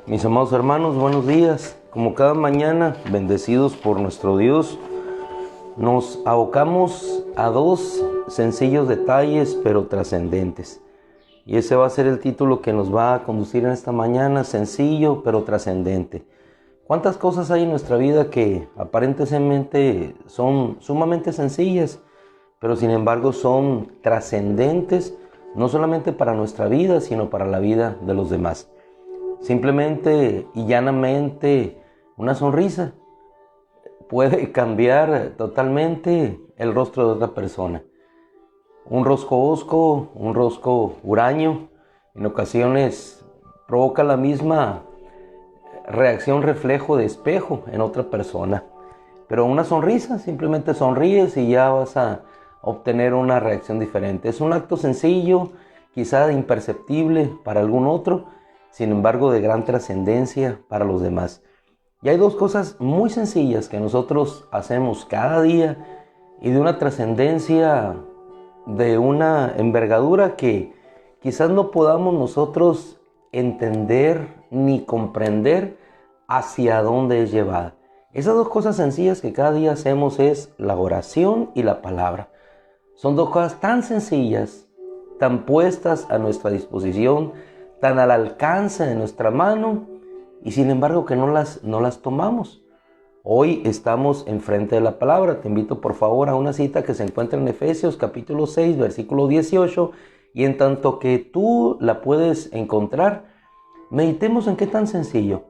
Mis amados hermanos, buenos días. Como cada mañana, bendecidos por nuestro Dios, nos abocamos a dos sencillos detalles, pero trascendentes. Y ese va a ser el título que nos va a conducir en esta mañana, sencillo, pero trascendente. ¿Cuántas cosas hay en nuestra vida que aparentemente son sumamente sencillas, pero sin embargo son trascendentes, no solamente para nuestra vida, sino para la vida de los demás? Simplemente y llanamente una sonrisa puede cambiar totalmente el rostro de otra persona. Un rosco hosco, un rosco huraño, en ocasiones provoca la misma reacción reflejo de espejo en otra persona. Pero una sonrisa, simplemente sonríes y ya vas a obtener una reacción diferente. Es un acto sencillo, quizá imperceptible para algún otro, sin embargo de gran trascendencia para los demás. Y hay dos cosas muy sencillas que nosotros hacemos cada día y de una trascendencia, de una envergadura que quizás no podamos nosotros entender ni comprender hacia dónde es llevada. Esas dos cosas sencillas que cada día hacemos es la oración y la palabra. Son dos cosas tan sencillas, tan puestas a nuestra disposición, tan al alcance de nuestra mano, y sin embargo que no las tomamos. Hoy estamos enfrente de la palabra. Te invito por favor a una cita que se encuentra en Efesios capítulo 6, versículo 18, y en tanto que tú la puedes encontrar, meditemos en qué tan sencillo,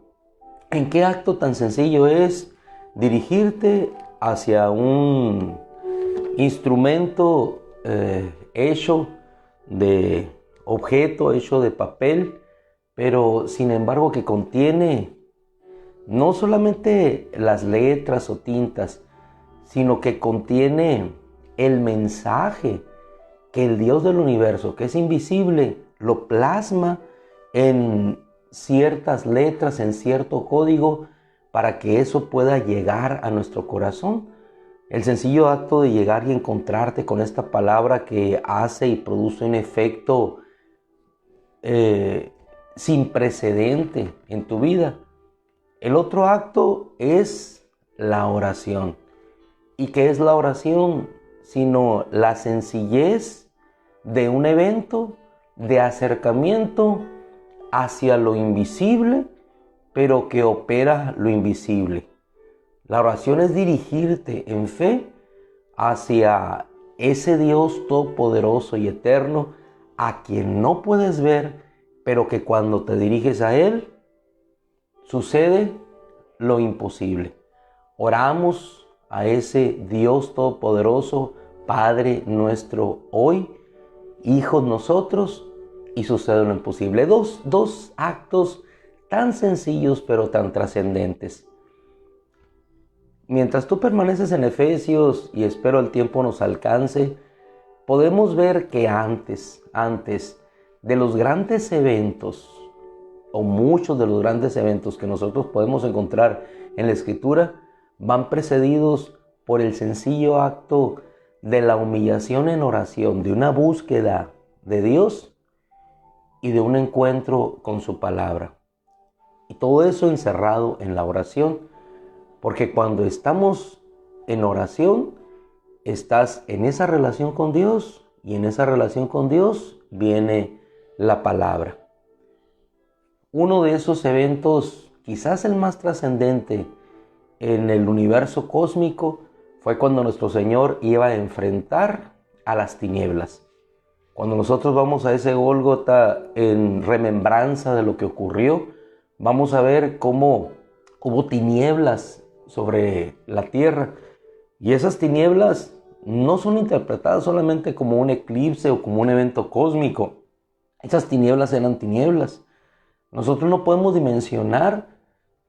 en qué acto tan sencillo es dirigirte hacia un instrumento hecho de objeto, hecho de papel, pero sin embargo que contiene no solamente las letras o tintas, sino que contiene el mensaje que el Dios del universo, que es invisible, lo plasma en ciertas letras, en cierto código, para que eso pueda llegar a nuestro corazón. El sencillo acto de llegar y encontrarte con esta palabra que hace y produce un efecto sin precedente en tu vida. El otro acto es la oración. ¿Y qué es la oración? Sino la sencillez de un evento de acercamiento hacia lo invisible, pero que opera lo invisible. La oración es dirigirte en fe hacia ese Dios todopoderoso y eterno, a quien no puedes ver, pero que cuando te diriges a Él, sucede lo imposible. Oramos a ese Dios todopoderoso, Padre nuestro hoy, hijos nosotros, y sucede lo imposible. Dos actos tan sencillos pero tan trascendentes. Mientras tú permaneces en Efesios, y espero el tiempo nos alcance, podemos ver que antes de los grandes eventos, o muchos de los grandes eventos que nosotros podemos encontrar en la Escritura, van precedidos por el sencillo acto de la humillación en oración, de una búsqueda de Dios y de un encuentro con su palabra. Y todo eso encerrado en la oración, porque cuando estamos en oración, estás en esa relación con Dios, y en esa relación con Dios viene la palabra. Uno de esos eventos, quizás el más trascendente en el universo cósmico, fue cuando nuestro Señor iba a enfrentar a las tinieblas. Cuando nosotros vamos a ese Gólgota en remembranza de lo que ocurrió, vamos a ver cómo hubo tinieblas sobre la tierra, y esas tinieblas no son interpretadas solamente como un eclipse o como un evento cósmico. Esas tinieblas eran tinieblas, Nosotros no podemos dimensionar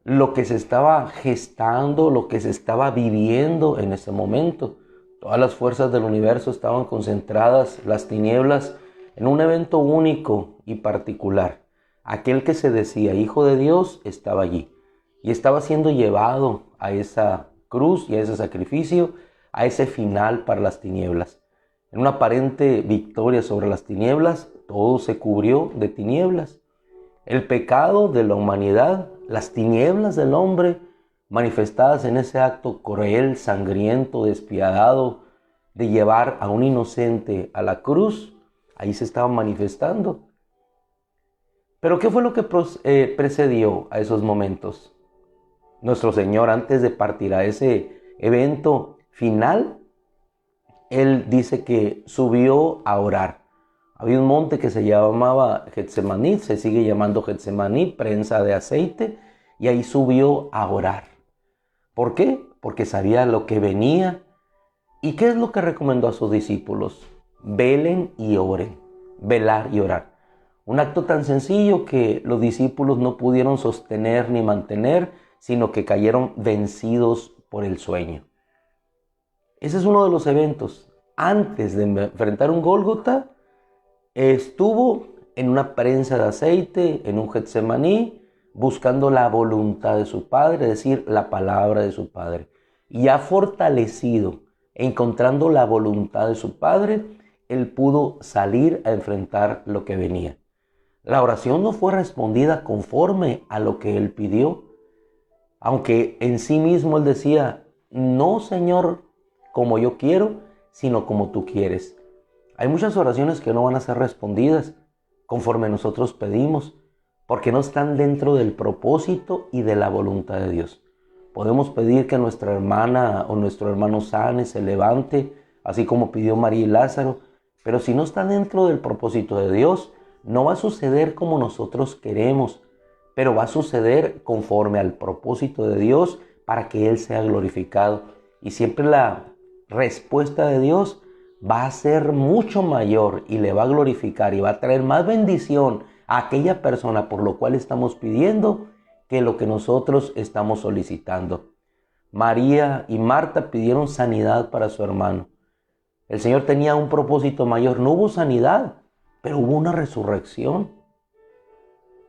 lo que se estaba gestando, lo que se estaba viviendo en ese momento. Todas las fuerzas del universo estaban concentradas, las tinieblas, en un evento único y particular. Aquel que se decía Hijo de Dios estaba allí y estaba siendo llevado a esa cruz y a ese sacrificio, a ese final para las tinieblas. En una aparente victoria sobre las tinieblas, todo se cubrió de tinieblas. El pecado de la humanidad, las tinieblas del hombre, manifestadas en ese acto cruel, sangriento, despiadado, de llevar a un inocente a la cruz, ahí se estaban manifestando. Pero ¿qué fue lo que precedió a esos momentos? Nuestro Señor, antes de partir a ese evento final, Él dice que subió a orar. Había un monte que se llamaba Getsemaní, se sigue llamando Getsemaní, prensa de aceite, y ahí subió a orar. ¿Por qué? Porque sabía lo que venía. ¿Y qué es lo que recomendó a sus discípulos? Velen y oren, velar y orar. Un acto tan sencillo que los discípulos no pudieron sostener ni mantener, sino que cayeron vencidos por el sueño. Ese es uno de los eventos. Antes de enfrentar un Gólgota, estuvo en una prensa de aceite, en un Getsemaní, buscando la voluntad de su Padre, es decir, la palabra de su Padre. Y ya fortalecido, encontrando la voluntad de su Padre, Él pudo salir a enfrentar lo que venía. La oración no fue respondida conforme a lo que Él pidió, aunque en sí mismo Él decía, no, Señor, como yo quiero, sino como tú quieres. Hay muchas oraciones que no van a ser respondidas conforme nosotros pedimos, porque no están dentro del propósito y de la voluntad de Dios. Podemos pedir que nuestra hermana o nuestro hermano sane, se levante, así como pidió María y Lázaro, pero si no está dentro del propósito de Dios, no va a suceder como nosotros queremos, pero va a suceder conforme al propósito de Dios para que Él sea glorificado. Y siempre la respuesta de Dios va a ser mucho mayor y le va a glorificar y va a traer más bendición a aquella persona por lo cual estamos pidiendo que lo que nosotros estamos solicitando. María y Marta pidieron sanidad para su hermano. El Señor tenía un propósito mayor. No hubo sanidad, pero hubo una resurrección.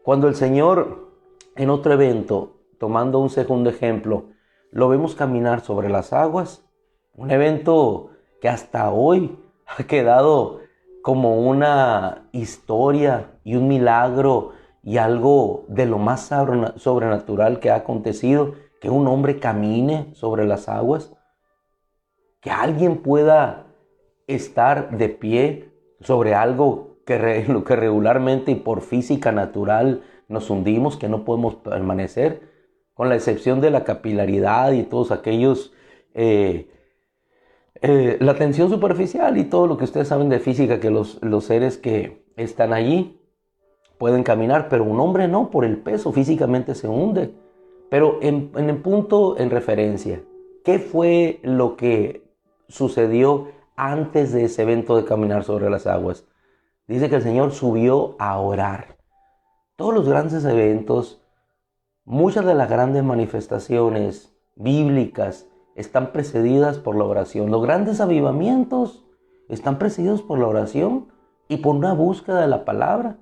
Cuando el Señor, en otro evento, tomando un segundo ejemplo, lo vemos caminar sobre las aguas, un evento que hasta hoy ha quedado como una historia y un milagro y algo de lo más sobrenatural que ha acontecido, que un hombre camine sobre las aguas, que alguien pueda estar de pie sobre algo lo que regularmente y por física natural nos hundimos, que no podemos permanecer, con la excepción de la capilaridad y todos aquellos, la tensión superficial y todo lo que ustedes saben de física, que los seres que están allí pueden caminar, pero un hombre no, por el peso físicamente se hunde. Pero en el punto, en referencia, ¿qué fue lo que sucedió antes de ese evento de caminar sobre las aguas? Dice que el Señor subió a orar. Todos los grandes eventos, muchas de las grandes manifestaciones bíblicas están precedidas por la oración. Los grandes avivamientos están precedidos por la oración y por una búsqueda de la palabra.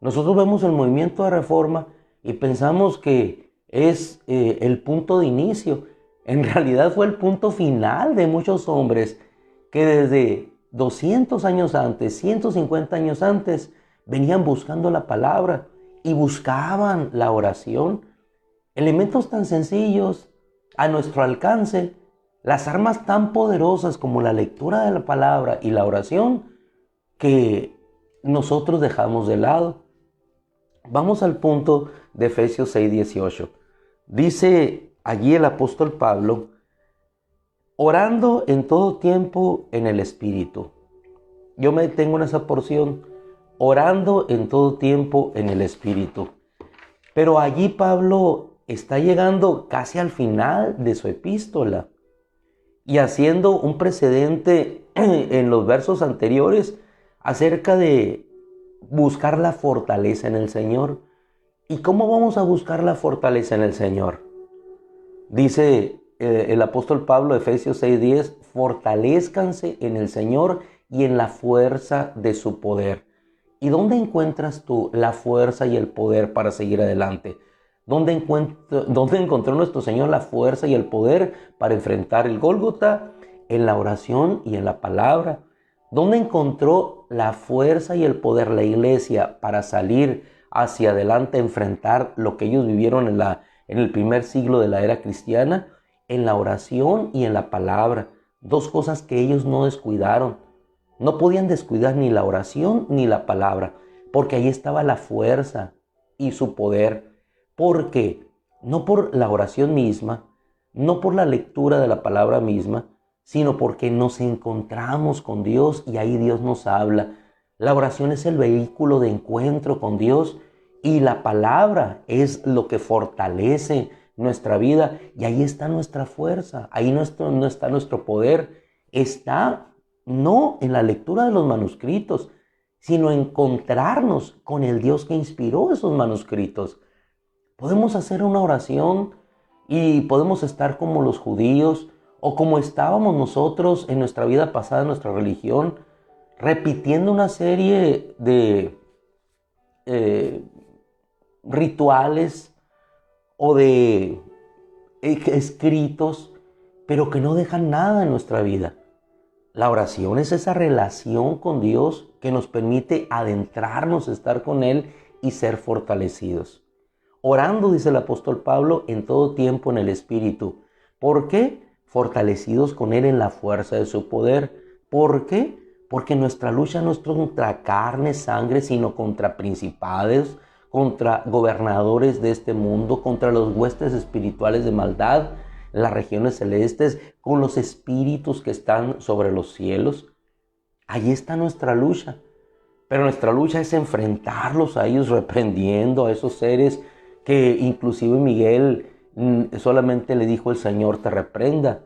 Nosotros vemos el movimiento de reforma y pensamos que es el punto de inicio. En realidad fue el punto final de muchos hombres que desde 200 años antes, 150 años antes, venían buscando la palabra y buscaban la oración. Elementos tan sencillos a nuestro alcance, las armas tan poderosas como la lectura de la palabra y la oración que nosotros dejamos de lado. Vamos al punto de Efesios 6:18. Dice allí el apóstol Pablo, orando en todo tiempo en el Espíritu. Yo me detengo en esa porción, orando en todo tiempo en el Espíritu. Pero allí Pablo está llegando casi al final de su epístola y haciendo un precedente en los versos anteriores acerca de buscar la fortaleza en el Señor. ¿Y cómo vamos a buscar la fortaleza en el Señor? Dice el apóstol Pablo, Efesios 6:10, fortalezcanse en el Señor y en la fuerza de su poder. ¿Y dónde encuentras tú la fuerza y el poder para seguir adelante? ¿Dónde encontró nuestro Señor la fuerza y el poder para enfrentar el Gólgota? En la oración y en la palabra. ¿Dónde encontró la fuerza y el poder la iglesia para salir hacia adelante, enfrentar lo que ellos vivieron en el primer siglo de la era cristiana? En la oración y en la palabra. Dos cosas que ellos no descuidaron. No podían descuidar ni la oración ni la palabra, porque ahí estaba la fuerza y su poder. Porque no por la oración misma, no por la lectura de la palabra misma, sino porque nos encontramos con Dios y ahí Dios nos habla. La oración es el vehículo de encuentro con Dios y la palabra es lo que fortalece nuestra vida y ahí está nuestra fuerza, ahí no está nuestro poder, está no en la lectura de los manuscritos, sino encontrarnos con el Dios que inspiró esos manuscritos. Podemos hacer una oración y podemos estar como los judíos o como estábamos nosotros en nuestra vida pasada, en nuestra religión, repitiendo una serie de rituales o de escritos, pero que no dejan nada en nuestra vida. La oración es esa relación con Dios que nos permite adentrarnos, estar con Él y ser fortalecidos. Orando, dice el apóstol Pablo, en todo tiempo en el Espíritu. ¿Por qué? Fortalecidos con Él en la fuerza de su poder. ¿Por qué? Porque nuestra lucha no es contra carne, sangre, sino contra principados, contra gobernadores de este mundo, contra los huestes espirituales de maldad, las regiones celestes, con los espíritus que están sobre los cielos. Allí está nuestra lucha. Pero nuestra lucha es enfrentarlos a ellos, reprendiendo a esos seres que inclusive Miguel solamente le dijo el Señor te reprenda.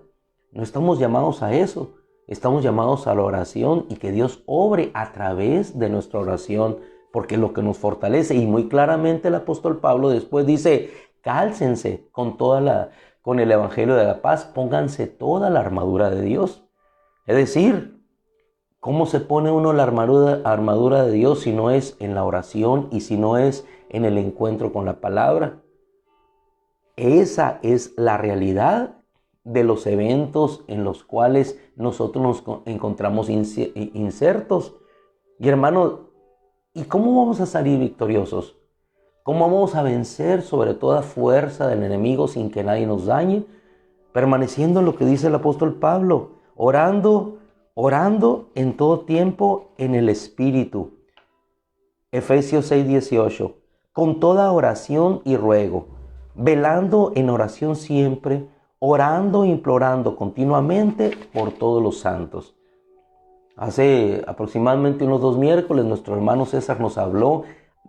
No estamos llamados a eso. Estamos llamados a la oración y que Dios obre a través de nuestra oración, porque es lo que nos fortalece. Y muy claramente el apóstol Pablo después dice, cálcense con el evangelio de la paz, pónganse toda la armadura de Dios. Es decir, ¿cómo se pone uno la armadura de Dios si no es en la oración y si no es en el encuentro con la palabra? Esa es la realidad de los eventos en los cuales nosotros nos encontramos insertos. Y hermano, ¿y cómo vamos a salir victoriosos? ¿Cómo vamos a vencer sobre toda fuerza del enemigo sin que nadie nos dañe? Permaneciendo en lo que dice el apóstol Pablo, orando en todo tiempo en el Espíritu. Efesios 6:18, con toda oración y ruego, velando en oración siempre, orando e implorando continuamente por todos los santos. Hace aproximadamente unos 2 miércoles nuestro hermano César nos habló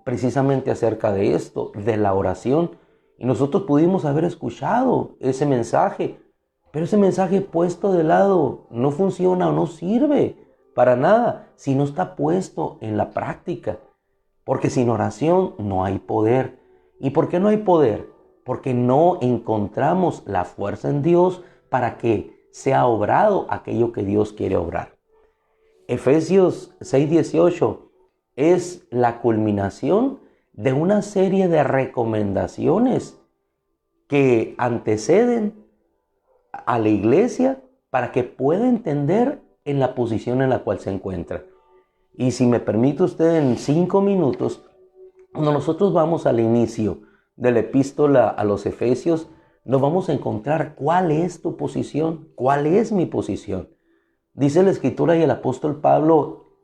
precisamente acerca de esto, de la oración, y nosotros pudimos haber escuchado ese mensaje, pero ese mensaje puesto de lado no funciona o no sirve para nada si no está puesto en la práctica. Porque sin oración no hay poder. ¿Y por qué no hay poder? Porque no encontramos la fuerza en Dios para que sea obrado aquello que Dios quiere obrar. Efesios 6:18 es la culminación de una serie de recomendaciones que anteceden a la iglesia para que pueda entender en la posición en la cual se encuentra. Y si me permite usted en 5 minutos, cuando nosotros vamos al inicio de la epístola a los Efesios, nos vamos a encontrar cuál es tu posición, cuál es mi posición. Dice la Escritura y el apóstol Pablo,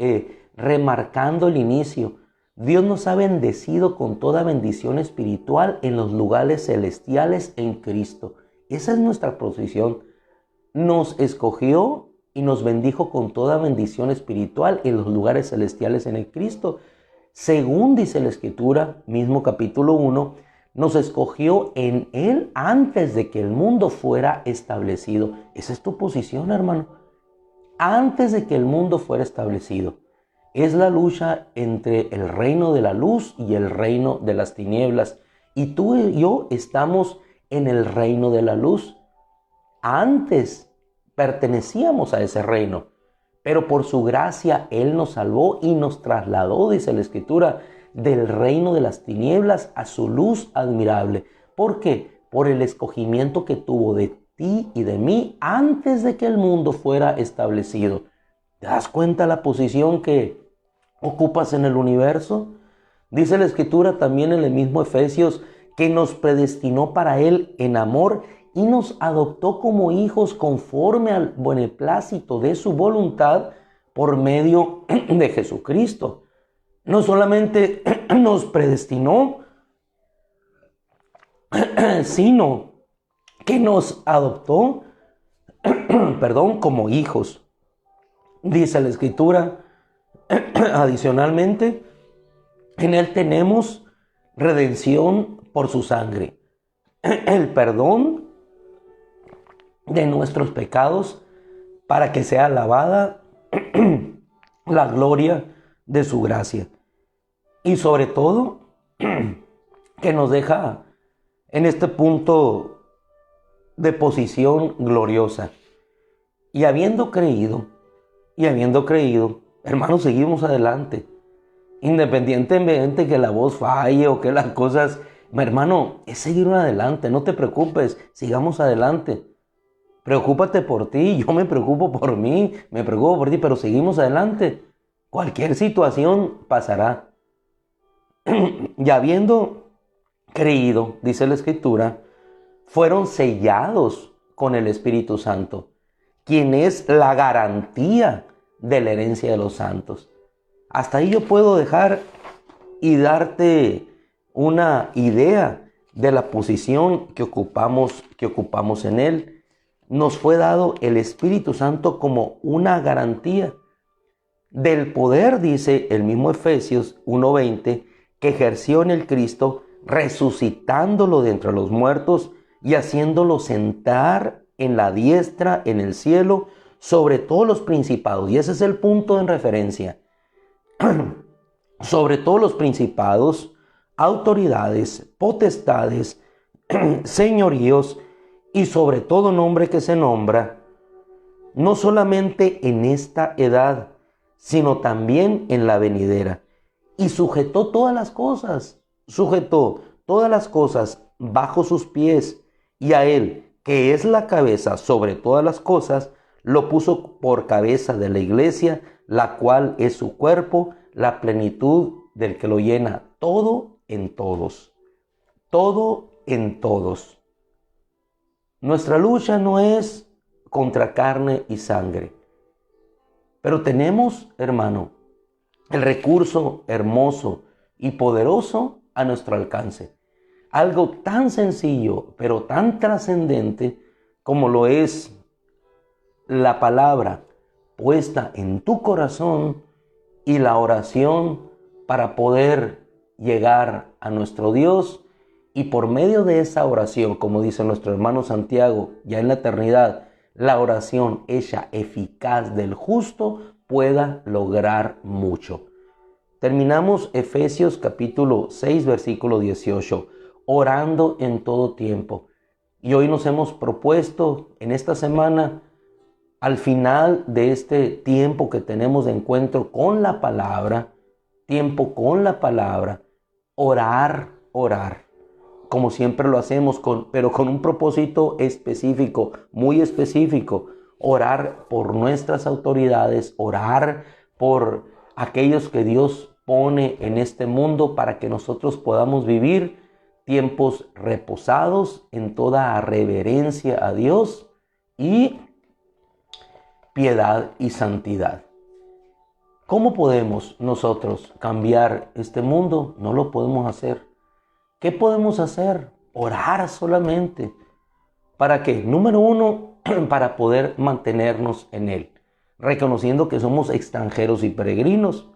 remarcando el inicio, Dios nos ha bendecido con toda bendición espiritual en los lugares celestiales en Cristo. Esa es nuestra posición. Nos escogió y nos bendijo con toda bendición espiritual en los lugares celestiales en el Cristo. Según dice la Escritura, mismo capítulo 1, nos escogió en Él antes de que el mundo fuera establecido. Esa es tu posición, hermano. Antes de que el mundo fuera establecido. es la lucha entre el reino de la luz y el reino de las tinieblas. Y tú y yo estamos en el reino de la luz. Antes pertenecíamos a ese reino, pero por su gracia Él nos salvó y nos trasladó, dice la Escritura, del reino de las tinieblas a su luz admirable. ¿Por qué? Por el escogimiento que tuvo de ti y de mí antes de que el mundo fuera establecido. ¿Te das cuenta la posición que ocupas en el universo? Dice la Escritura también en el mismo Efesios que nos predestinó para Él en amor y nos adoptó como hijos conforme al beneplácito de su voluntad por medio de Jesucristo. No solamente nos predestinó, sino que nos adoptó, como hijos. Dice la Escritura, adicionalmente, en Él tenemos redención por su sangre, el perdón de nuestros pecados, para que sea alabada la gloria de su gracia. Y sobre todo, que nos deja en este punto de posición gloriosa. Y habiendo creído, hermanos, seguimos adelante. Independientemente que la voz falle o que las cosas, hermano, es seguir adelante. No te preocupes, sigamos adelante. Preocúpate por ti, yo me preocupo por mí, me preocupo por ti, pero seguimos adelante. Cualquier situación pasará. Y habiendo creído, dice la Escritura, fueron sellados con el Espíritu Santo, quien es la garantía de la herencia de los santos. Hasta ahí yo puedo dejar y darte una idea de la posición que ocupamos en Él. Nos fue dado el Espíritu Santo como una garantía del poder, dice el mismo Efesios 1:20, que ejerció en el Cristo, resucitándolo de entre los muertos y haciéndolo sentar en la diestra en el cielo sobre todos los principados. Y ese es el punto en referencia. Sobre todos los principados, autoridades, potestades, señoríos y sobre todo nombre que se nombra, no solamente en esta edad, sino también en la venidera. Y sujetó todas las cosas bajo sus pies, y a Él, que es la cabeza sobre todas las cosas, lo puso por cabeza de la iglesia, la cual es su cuerpo, la plenitud del que lo llena todo en todos. Todo en todos. Nuestra lucha no es contra carne y sangre, pero tenemos, hermano, el recurso hermoso y poderoso a nuestro alcance. Algo tan sencillo, pero tan trascendente como lo es la palabra puesta en tu corazón y la oración para poder llegar a nuestro Dios, y por medio de esa oración, como dice nuestro hermano Santiago, ya en la eternidad, la oración hecha eficaz del justo pueda lograr mucho. Terminamos Efesios capítulo 6, versículo 18, orando en todo tiempo. Y hoy nos hemos propuesto en esta semana, al final de este tiempo que tenemos de encuentro con la palabra, orar, como siempre lo hacemos, pero con un propósito específico, muy específico. Orar por nuestras autoridades, orar por aquellos que Dios pone en este mundo para que nosotros podamos vivir tiempos reposados en toda reverencia a Dios y piedad y santidad. ¿Cómo podemos nosotros cambiar este mundo? No lo podemos hacer. ¿Qué podemos hacer? Orar solamente. ¿Para qué? Número uno, para poder mantenernos en Él, reconociendo que somos extranjeros y peregrinos,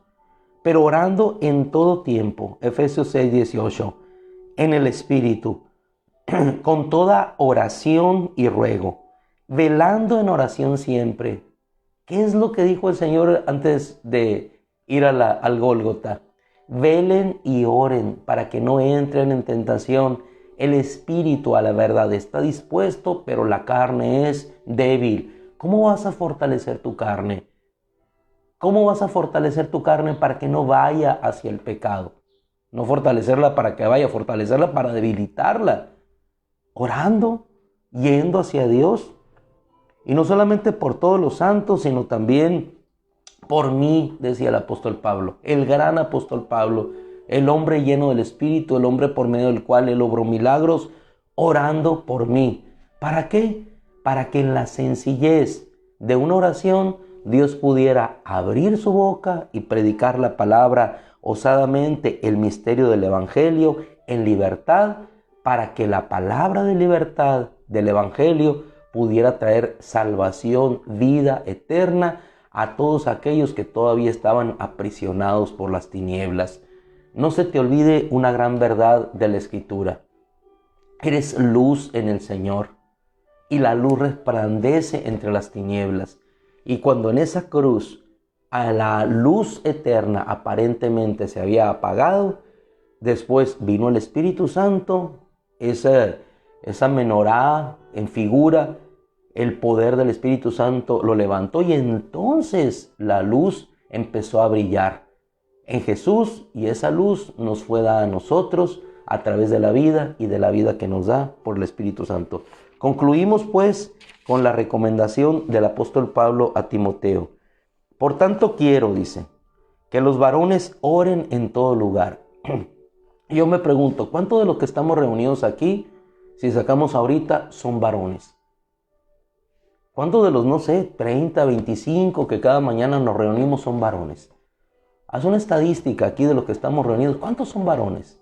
pero orando en todo tiempo. Efesios 6, 18, en el Espíritu, con toda oración y ruego, velando en oración siempre. ¿Qué es lo que dijo el Señor antes de ir al Gólgota. Velen y oren para que no entren en tentación. El espíritu a la verdad está dispuesto, pero la carne es débil. ¿Cómo vas a fortalecer tu carne? ¿Cómo vas a fortalecer tu carne para que no vaya hacia el pecado? No fortalecerla para que vaya, fortalecerla para debilitarla. Orando, yendo hacia Dios. Y no solamente por todos los santos, sino también por mí, decía el apóstol Pablo, el gran apóstol Pablo, el hombre lleno del Espíritu, el hombre por medio del cual él obró milagros, orando por mí. ¿Para qué? Para que en la sencillez de una oración Dios pudiera abrir su boca y predicar la palabra osadamente, el misterio del Evangelio en libertad, para que la palabra de libertad del Evangelio pudiera traer salvación, vida eterna a todos aquellos que todavía estaban aprisionados por las tinieblas. No se te olvide una gran verdad de la Escritura. Eres luz en el Señor y la luz resplandece entre las tinieblas. Y cuando en esa cruz a la luz eterna aparentemente se había apagado, después vino el Espíritu Santo, esa menorá en figura, el poder del Espíritu Santo lo levantó y entonces la luz empezó a brillar en Jesús, y esa luz nos fue dada a nosotros a través de la vida y de la vida que nos da por el Espíritu Santo. Concluimos pues con la recomendación del apóstol Pablo a Timoteo. Por tanto quiero, dice, que los varones oren en todo lugar. Yo me pregunto, ¿cuántos de los que estamos reunidos aquí, si sacamos ahorita, son varones? ¿Cuántos de los, no sé, 30, 25 que cada mañana nos reunimos son varones? Haz una estadística aquí de los que estamos reunidos. ¿Cuántos son varones?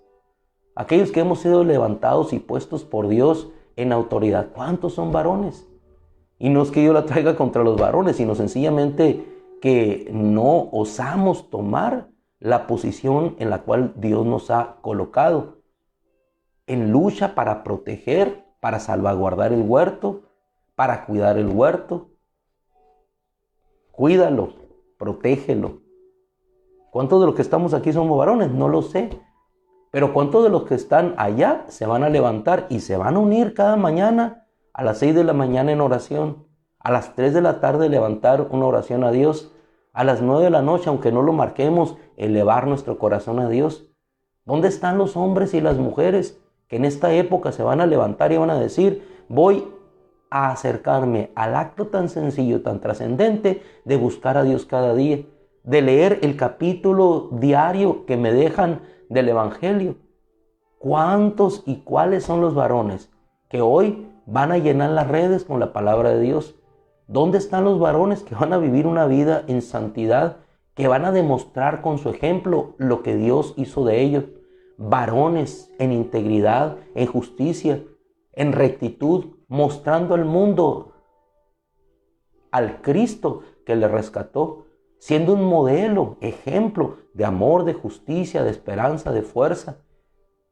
Aquellos que hemos sido levantados y puestos por Dios en autoridad. ¿Cuántos son varones? Y no es que yo la traiga contra los varones, sino sencillamente que no osamos tomar la posición en la cual Dios nos ha colocado. En lucha para proteger, para salvaguardar el huerto, para cuidar el huerto. Cuídalo, protégelo. ¿Cuántos de los que estamos aquí somos varones? No lo sé. Pero ¿cuántos de los que están allá se van a levantar y se van a unir cada mañana a las 6 de la mañana en oración? A las 3 de la tarde levantar una oración a Dios. A las 9 de la noche, aunque no lo marquemos, elevar nuestro corazón a Dios. ¿Dónde están los hombres y las mujeres que en esta época se van a levantar y van a decir, voy a acercarme al acto tan sencillo, tan trascendente de buscar a Dios cada día, de leer el capítulo diario que me dejan del Evangelio? ¿Cuántos y cuáles son los varones que hoy van a llenar las redes con la palabra de Dios? ¿Dónde están los varones que van a vivir una vida en santidad, que van a demostrar con su ejemplo lo que Dios hizo de ellos? Varones en integridad, en justicia, en rectitud, mostrando al mundo al Cristo que le rescató, siendo un modelo, ejemplo de amor, de justicia, de esperanza, de fuerza.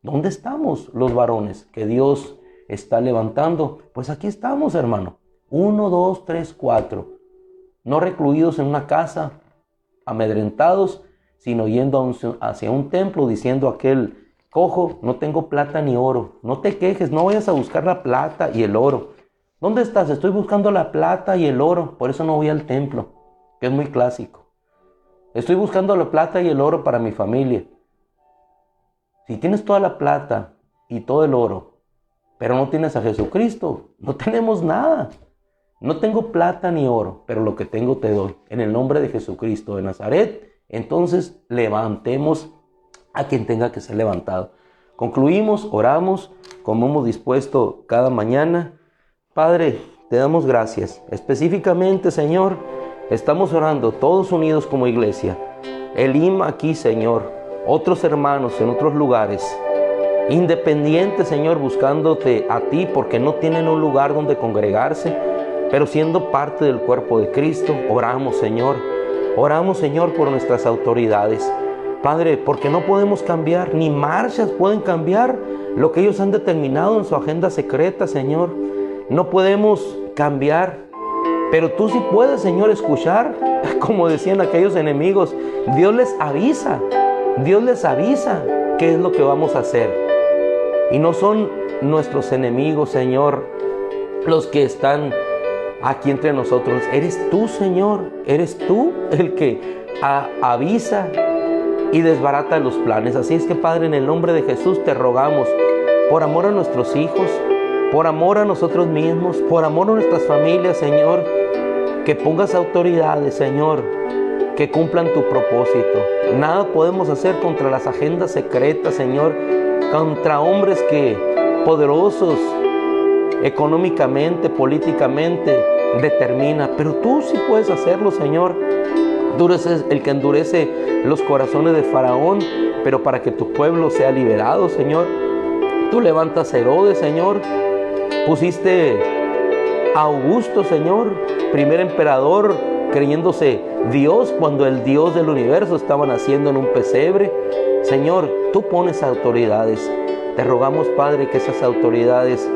¿Dónde estamos los varones que Dios está levantando? Pues aquí estamos, hermano. 1, 2, 3, 4. No recluidos en una casa, amedrentados, sino yendo hacia un templo, diciendo a aquel cojo, no tengo plata ni oro. No te quejes, no vayas a buscar la plata y el oro. ¿Dónde estás? Estoy buscando la plata y el oro, por eso no voy al templo, que es muy clásico. Estoy buscando la plata y el oro para mi familia. Si tienes toda la plata y todo el oro, pero no tienes a Jesucristo, no tenemos nada. No tengo plata ni oro, pero lo que tengo te doy. En el nombre de Jesucristo de Nazaret, entonces levantemos a quien tenga que ser levantado. Concluimos, oramos, como hemos dispuesto cada mañana. Padre, te damos gracias. Específicamente, Señor, estamos orando todos unidos como iglesia. Elim aquí, Señor, otros hermanos en otros lugares, independientes, Señor, buscándote a ti porque no tienen un lugar donde congregarse, pero siendo parte del cuerpo de Cristo. Oramos, Señor, por nuestras autoridades. Padre, porque no podemos cambiar, ni marchas pueden cambiar lo que ellos han determinado en su agenda secreta, Señor. No podemos cambiar, pero tú sí puedes, Señor, escuchar como decían aquellos enemigos, Dios les avisa qué es lo que vamos a hacer. Y no son nuestros enemigos, Señor, los que están aquí entre nosotros. Eres tú, Señor, eres tú el que avisa y desbarata los planes. Así es que, Padre, en el nombre de Jesús te rogamos, por amor a nuestros hijos, por amor a nosotros mismos, por amor a nuestras familias, Señor, que pongas autoridades, Señor, que cumplan tu propósito. Nada podemos hacer contra las agendas secretas, Señor, contra hombres poderosos económicamente, políticamente, determina. Pero tú sí puedes hacerlo, Señor. Tú eres el que endurece los corazones de Faraón, pero para que tu pueblo sea liberado, Señor. Tú levantas a Herodes, Señor. Pusiste a Augusto, Señor, primer emperador, creyéndose Dios, cuando el Dios del universo estaba naciendo en un pesebre. Señor, tú pones autoridades. Te rogamos, Padre, que esas autoridades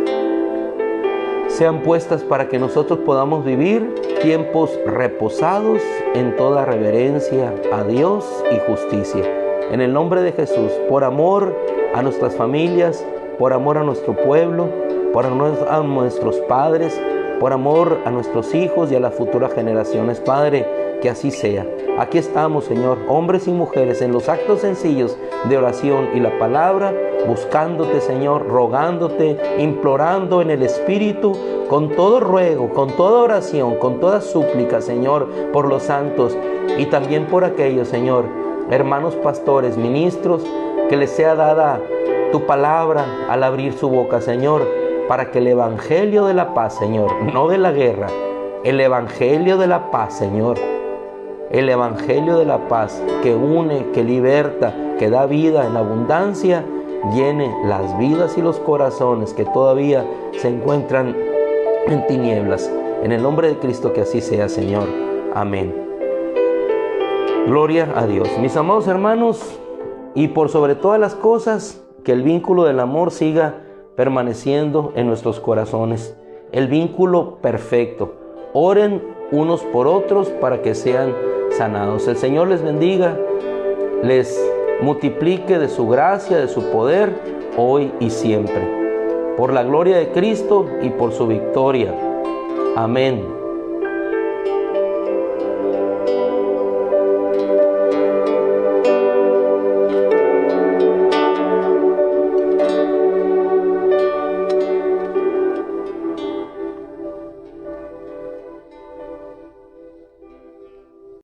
sean puestas para que nosotros podamos vivir tiempos reposados en toda reverencia a Dios y justicia. En el nombre de Jesús, por amor a nuestras familias, por amor a nuestro pueblo, por amor a nuestros padres, por amor a nuestros hijos y a las futuras generaciones, Padre, que así sea. Aquí estamos, Señor, hombres y mujeres, en los actos sencillos de oración y la palabra, buscándote, Señor, rogándote, implorando en el Espíritu, con todo ruego, con toda oración, con toda súplica, Señor, por los santos y también por aquellos, Señor, hermanos pastores, ministros, que les sea dada tu palabra al abrir su boca, Señor, para que el evangelio de la paz, Señor, no de la guerra, el evangelio de la paz, Señor, el evangelio de la paz que une, que liberta, que da vida en abundancia, llene las vidas y los corazones que todavía se encuentran en tinieblas. En el nombre de Cristo, que así sea, Señor. Amén. Gloria a Dios. Mis amados hermanos, y por sobre todas las cosas, que el vínculo del amor siga permaneciendo en nuestros corazones. El vínculo perfecto. Oren unos por otros para que sean sanados. El Señor les bendiga, les multiplique de su gracia, de su poder, hoy y siempre. Por la gloria de Cristo y por su victoria. Amén.